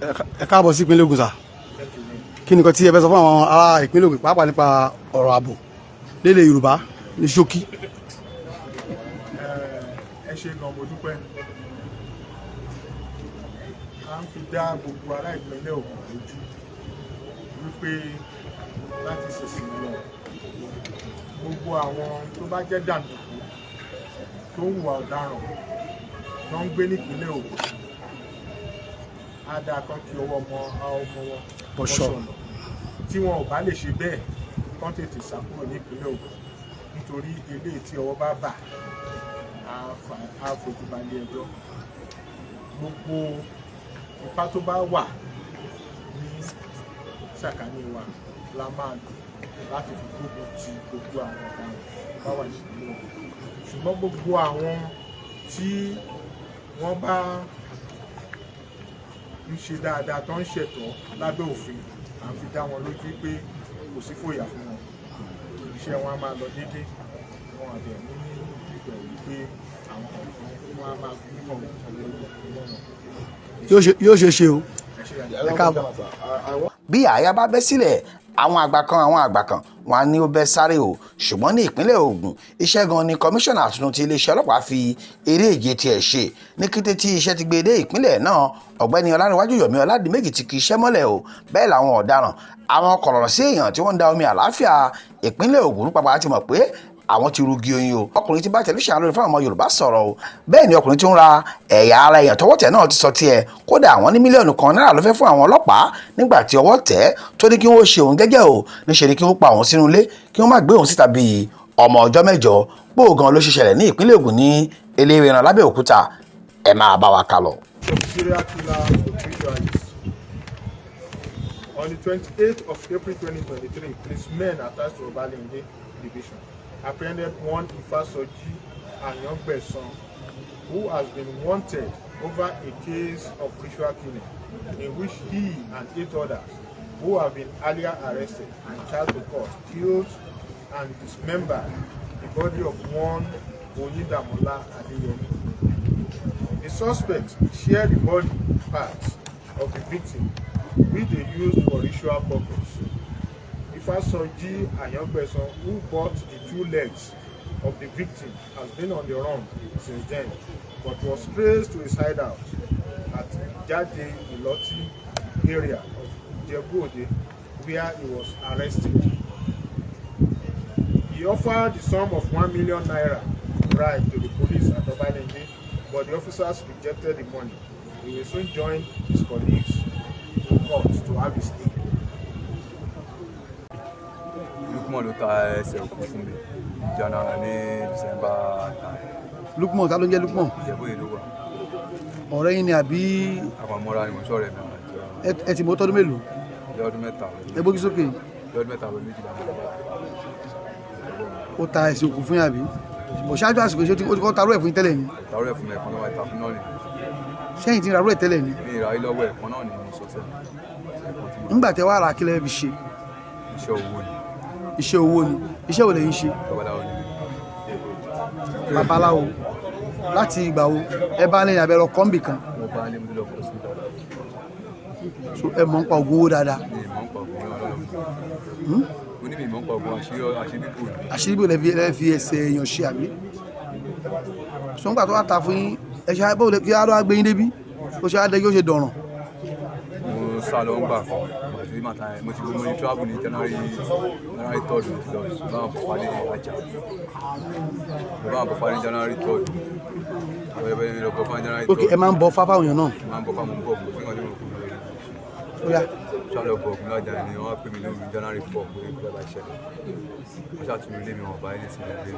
ẹ káàbọ̀ sí ìpínlẹ̀ Ògùn sà. Kí ni nǹkan tí ẹ fẹ́ sọ fún àwọn ará ìpínlẹ̀ Ògùn pàápàá nípa ọ̀rọ̀ ààbò lédè Yorùbá ní ṣókí? Ẹ ṣe gan, mo dúpẹ́. A ń fi dá gbogbo ará ìpínlẹ̀ Ògùn lójú wípé láti ṣèṣì lọ gbogbo àwọn tó bá jẹ́ jàǹdùkú tó ń hùwà ọ̀daràn tó ń gbé nípínlẹ̀ Ògùn á dáa kan kí ọwọ́ ọmọ wọn bọ́ṣọ̀nà. Tí wọn ò bá lè ṣe bẹ́ẹ̀ kán tètè sá kúrò nípínlẹ̀ Ògùn, nítorí eléyìí tí ọwọ́ bá bà á fojú balẹ̀ ẹjọ́. Gbogbo ipá tó bá wà ní sàkání wa la máa lò láti fi gbógun ti gbogbo àwọn ọ̀daràn tó bá wà nípínlẹ̀ Ògùn. Ṣùgbọ́n gbogbo àwọn tí wọ́n bá ń ṣe dáadáa tó ń ṣẹ̀tọ́ lábẹ́ òfin, à ń fi dá wọn lójú pé kò sí fòyà fún wọn. Iṣẹ́ wọn á máa lọ déédéé, wọn àdẹ̀ ní ìgbà wípé àwọn ọ̀kan wọn á máa fi nímọ̀ yóò ṣe ṣe o. Ẹ káàbọ̀. Bí àyà bá bẹ́ sílẹ̀, àwọn àgbà kan wọn á ní ó bẹ́ sáré o. Ṣùgbọ́n ní ìpínlẹ̀ Ògùn, iṣẹ́ gan ni kọmíṣánná tuntun ti iléeṣẹ́ ọlọ́pàá fi eré ìje tiẹ̀ ṣe. Ní kété tí iṣẹ́ ti gbé dé ìpínlẹ̀ náà, ọ̀gbẹ́ni Ọlárẹ̀wájú Yomi Ọládìméjì ti kì í ṣẹ́ mọ́lẹ̀ o. Bẹ́ẹ̀ làwọn ọ̀daràn, àwọn kọ̀lọ̀rọ̀ sí èèyàn tí wọ́n ń da omi àlàáfíà ìpínlẹ̀ Ògùn pàápàá ti mọ̀ pé àwọn ti rugi oyin o. Ọkùnrin tí bá tẹlifíṣàn lórí fún àwọn ọmọ Yorùbá sọ̀rọ̀ o. Bẹ́ẹ̀ ni ọkùnrin tí ń ra ẹ̀yà ara èèyàn tọwọ́ tẹ̀ náà ti sọ tiẹ̀. Kódà àwọn ní mílíọ̀nù kan náírà ló fẹ́ fún àwọn ọlọ́pàá nígbà tí ọwọ́ tẹ̀ tó ní kí wọ́n ṣe òun gẹ́gẹ́ o. Níṣẹ́ ni kí wọ́n pa òun sínú ilé, kí wọ́n má gbé òun síta bíi ọmọ ọjọ́ mẹ́jọ. Gbóògan ló ṣiṣẹlẹ̀ ní ìpínlẹ̀ Ògùn ní Eléwéran l'Abẹ́òkúta. Ẹ máa bá wa kálọ. On the 28th of April 2023, policemen attached to Obalende Division apprehended one Ifasoji Anyangbeson, who has been wanted over a case of ritual killing in which he and 8 others who have been earlier arrested and charged to court killed and dismembered the body of one Oyidamola Adeyemi. The suspects shared the body parts of the victim, which they used for ritual purpose. Ifasoji Anyangbeson, who bought the 2 legs of the victim, has been on the run since then, but was traced to his hideout at Jade Iloti area of Ijebu-Ode, where he was arrested. He offered the sum of 1 million naira bribe to the police at Obalende, but the officers rejected the money. He will soon join his colleagues in court to have his day. Lukman ló ta ẹsẹ̀ òkú fún mi ìjànà ní December 9. Lukman, ta ló ń jẹ́ Lukman? Ìjẹ̀bú ìlú wa. Ọ̀rẹ́ yín ni àbí? Àpamọ́ra ni mo sọ̀rọ̀ ẹ̀mí àjọ. Ẹ ti mọ̀ tọ́dún mélòó? Lọ́dún mẹ́ta. Ẹ gbógi sókè. Lọ́dún mẹ́ta ló méjìlá. Ó ta ẹsẹ̀ òkú fún yín àbí? Bọ̀ ṣáájú àsìkò ṣé ó ti kọ́ tarú ẹ̀ fún yín tẹ́lẹ̀ ni? Tarú ẹ̀ fún mi ẹ̀kan lọ́wọ́ ìta fún náà ni. Ṣẹ́yìn ti rarú ẹ̀ tẹ́lẹ̀ ni? Mi ìrà ilọ́wọ́ ẹ̀kan náà ni mo sọ sẹ́yìn. Nígbà tẹ́ wá ra kílẹ̀ fi ṣe? Iṣẹ́ owó ni. Iṣẹ́ owó ni. Iṣẹ́ wo lẹ̀yin ṣe? Babaláwo ni. Babaláwo. Láti ìgbà wo ẹ bá lẹ́yìn abẹ́rọ kọ́ńbì kan? Mo bá lé mi lọ pọ̀ sí ìdájọ́. So ẹ mọ̀ ń pa ògùn owó dáadáa? Mi ìmọ̀ ń pa ògùn ọlọ́run. Mo ní mi ìmọ̀ ń pa ògùn àṣíríbò ni. Àṣíríbò lẹ fi ẹsẹ̀ èèyàn ṣe àbí? So nígbà tó wá ta fún yín, ẹ ṣe bó kí á lọ́ gbé yín débí? Ó ṣe á dẹ́ yóò ṣe dọ̀ràn. Mo sá lọ ń gbà kan. Mo ti gbogbo ní travel ní January 3rd mo ti lọ bá wọn bọ̀fà ní Ajá. Mo bá wọn bọ̀fà ní January 3rd. Àwọn lọ bọ̀fà ní January 3rd. Ok, ẹ máa ń bọ fáfá òyìn náà? Máa ń bọ̀fà mo ń bọ̀ fún ìwọ̀n tí mo kù lórí. Ó yá. Ṣálọ̀ bọ̀ ọ̀gbìn lájà ni wọ́n á pè mí lórí January 4 pé kí bàbá ìṣẹ̀lẹ̀. Wọ́n ṣàtúnyẹ ilé mi wọ̀n bá ẹni sí ilé mi.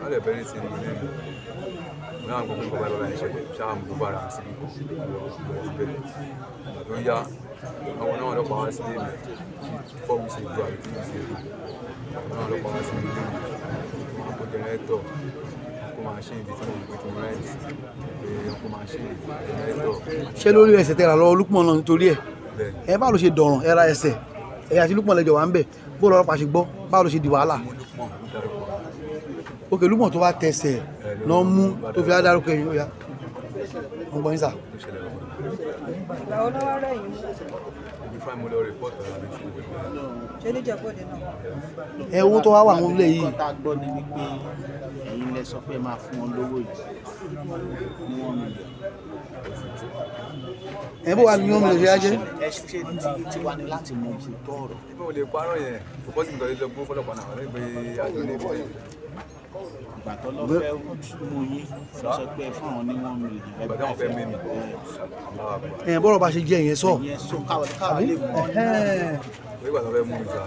Wọ́n lè bẹ́ẹ̀ ní sí ilé mi. Mo náà gbogbo nǹkan bàbá ìṣẹ̀lẹ̀ ṣáà mú gbogbo ara sí ibẹ̀. Tó yá àwọn náà lọ́pàá wá sílé mi 4 weeks ago àti 2 weeks ago. Àwọn náà lọ́pàá wá sílé mi. Wọ́n á kó jẹnẹrétọ̀ kó máa ṣe ibi tí mo gbé tí mo rẹ́ǹtì. Kó máa ṣe jẹnẹrétọ̀. Ṣé lórí ẹsẹ̀ tẹ́ra lọ Lukman náà nítorí ẹ̀? Ẹ báwo ló ṣe dọ̀ràn ẹ ra ẹsẹ̀? Ẹ̀yà àti Lukman lẹ́jọ́ wà ń bẹ̀. Bó lọ́pàá ṣe gbọ́? Báwo ló ṣe di wàhálà? Ok, Lukman tó wá tẹsẹ̀ náà mú tó fi á dárúkọ ẹ̀yìn ó yá. Mo gbọ́ yín sà. Ìgbà wo ló wá rẹ̀ yìí? Ibi fún àìmọ́lẹ̀ rìpọ́tù ara mi sí ibi. Ṣé níjẹ̀bọ́dé náà? ẹ owó tó wá wà wọn lé yìí. nǹkan tá a gbọ́ ni wípé ẹ̀yin lẹ sọ pé máa fún wọn lówó yìí ní $1 million. ẹ bó wà ní wọn mi lè ṣe ajé. ẹ ṣe tí wà ní láti mọ òótọ́ ọ̀rọ̀. Ibi ò lè parọ́ yẹn kò sí nǹkan ilé gbó fọlọ́pàá náà lẹ́gbẹ̀ẹ́ àjọ ilé ìbọn yìí. ìgbà tó lọ fẹ́ mú yín lọ sọ pé fún àwọn ní $1 million. Ìgbà tí wọ́n fẹ́ mímì. ẹ bọ́rọ̀ bá ṣe jẹ́ ìyẹn sọ. ìyẹn sọ káwọn lè mọ Ìgbà tí wọ́n fẹ́ mú mi sá.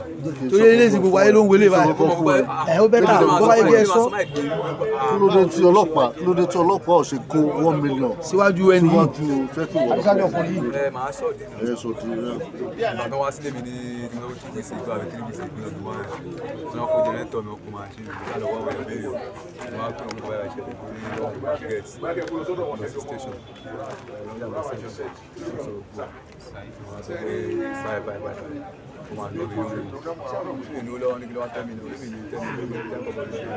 torí eléyìí gbogbo ayé ló ń wọlé báyìí. ẹ ó bẹ́ẹ̀ tà bó bá yẹ kí ẹ sọ. kí ló dé tí ọlọ́pàá ò ṣe kó $1 million síwájú ẹni yìí. síwájú fẹ́kì wọ̀ àdìsájọ ọkùnrin yìí. Ẹ máa sọ̀ dín ní. ẹ̀ sọ ti rẹ̀. Ìgbà tó wá sílé mi ní ìdúró 2 weeks ago àbí 3 weeks ago lọ́dún wọn. Wọ́n kó jẹ́nẹ́tọ̀ mi ó kó máa ṣe ìgbà lọ́wọ́ àwọn ẹ̀rọ béèrè. Wọ́n á pè wọ́n báyà ṣẹlẹ̀ ní ọ̀gbọ̀n ṣẹ́gẹ̀tì. Lọ sí station. Lọ sí station. Wọ́n máa lọ bí lórí. Ìlú lọ́wọ́ ní kí ló wá tẹ́ mi lórí mi ní tẹ́mi lórí tẹ́mi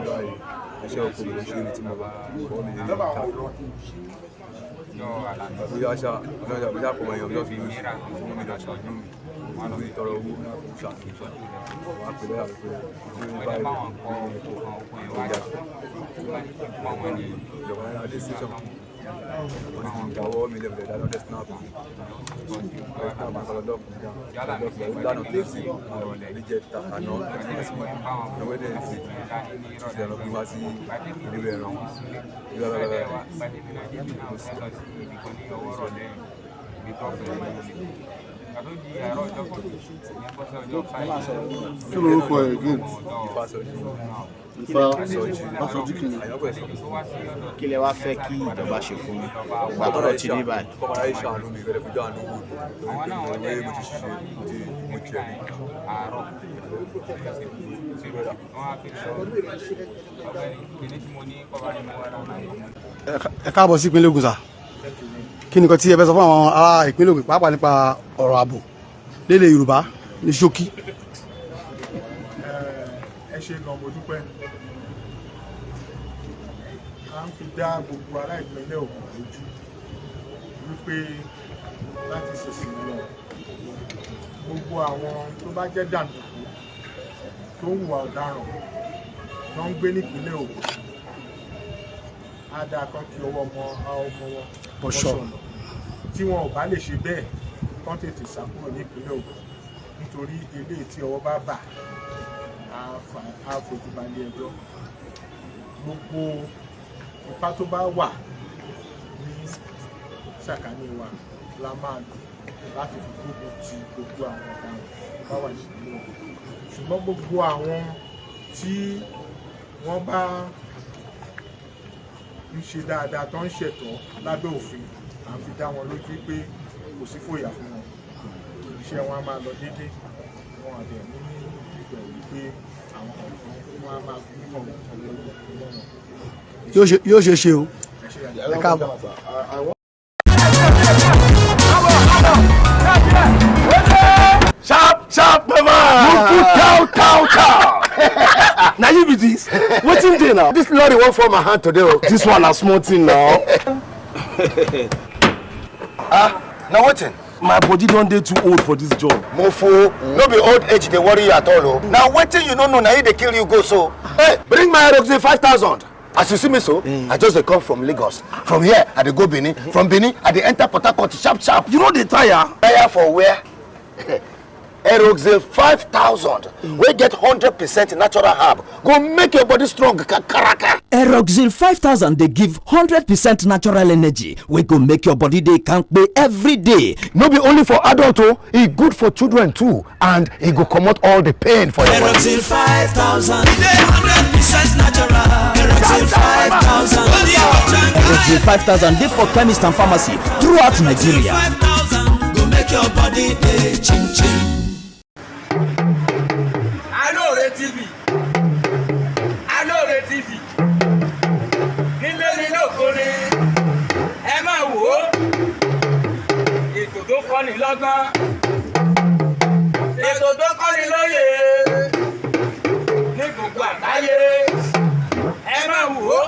lórí iṣẹ́ òkú mi ṣe ní tí mo bá bọ́ mi nínú ìta. Bóyá aṣá bóyá kò mọ̀ èèyàn bí wọ́n fi fún mi lọ ṣàánú mi. Wọ́n lọ tọrọ owó fún ṣàkóso. Wọ́n á pè lọ́yà pé ìjọba adé station. Wọ́n ti dáwọ́ mi lẹ́bẹ̀rẹ̀ dáná dẹ́ snap. Wọ́n máa sọ̀rọ̀ lọ́kùnrin lánà kílẹ̀sì ìjẹ́ àná ìwédè sí ìṣẹ̀lẹ̀ lọ́kùnrin wá sí ìlú ẹ̀rọ. kí lorúkọ ẹ̀ again? Ìfàsọjí kìíní. kí lẹ wá fẹ́ kí ìjọba ṣe fún mi ìgbà tọ́rọ̀ ti dé báyìí. Kọ́mọdé ayé ṣàánú mi ìrẹ̀lẹ̀ fújọ́ àánú wò lórí mo ti ṣiṣẹ́ mo jẹ́ ní. ẹ káàbọ̀ sí ìpínlẹ̀ Ògùn sà. kí nìkan tí ẹ fẹ́ sọ fún àwọn ará ìpínlẹ̀ Ògùn pàápàá nípa ọ̀rọ̀ ààbò lédè Yorùbá ní ṣókí. ẹ ṣe gan mo dúpẹ́ a ń fi dá gbogbo ará ìpínlẹ̀ Ògùn lójú wípé láti ṣèṣì lọ gbogbo àwọn tó bá jẹ́ jàǹdùkú tó ń hùwà ọ̀daràn tó ń gbé nípínlẹ̀ Ògùn á dáa kan kí ọwọ́ ọmọ wọn bọ́ṣọ̀nà tí wọn ò bá lè ṣe bẹ́ẹ̀ kán tètè sá kúrò nípínlẹ̀ Ògùn nítorí eléyìí tí ọwọ́ bá bà á fojú balẹ̀ ẹjọ́ gbogbo ipá tó bá wà ní sàkání wa la máa lò láti fi gbógun ti gbogbo àwọn ọ̀daràn tó bá wà nípínlẹ̀ Ògùn ṣùgbọ́n gbogbo àwọn tí wọ́n bá ń ṣe dáadáa tó ń ṣẹ̀tọ́ lábẹ́ òfin à ń fi dá wọn lójú pé kò sí fòyà fún wọn iṣẹ́ wọn á máa lọ déédéé wọn àbẹ̀ ní ìgbà wípé àwọn ọ̀kan wọn á máa fi mọ̀ yóò ṣe ṣe o. ẹ káàbọ̀. Sharp mama. Cow. Now you be this. Wetin dey now? This lorry won't fall my hand today. This one a small thing now. Now wetin? My body don dey too old for this job. Mofo, no be old age dey worry you at all. Now wetin you no know, na you dey kill you go so. Hey, bring my Roxy 5,000. As you see me so, I just dey come from Lagos. From here, I dey go Benin. From Benin, I dey enter Port Harcourt sharp. You know the tire? Tire for where? Eroxil 5,000 wey get 100% natural herb go make your body strong kakaraka. Eroxil 5,000 dey give 100% natural energy wey go make your body dey kampe every day. No be only for adult o, e good for children too, and e go comot all the pain for your body. Eroxil 5,000 dey 100% natural. Eroxil 5,000 Eroxil 5,000 dey for chemist and pharmacy throughout Nigeria. 5,000 go make your body dey chim chim. TV nílé nínú òkúri ẹ máa wò ó ètò tó kọ́ni lọ́gbọ́n ètò tó kọ́ni lóye ní gbogbo àgbáyé ẹ máa wò ó.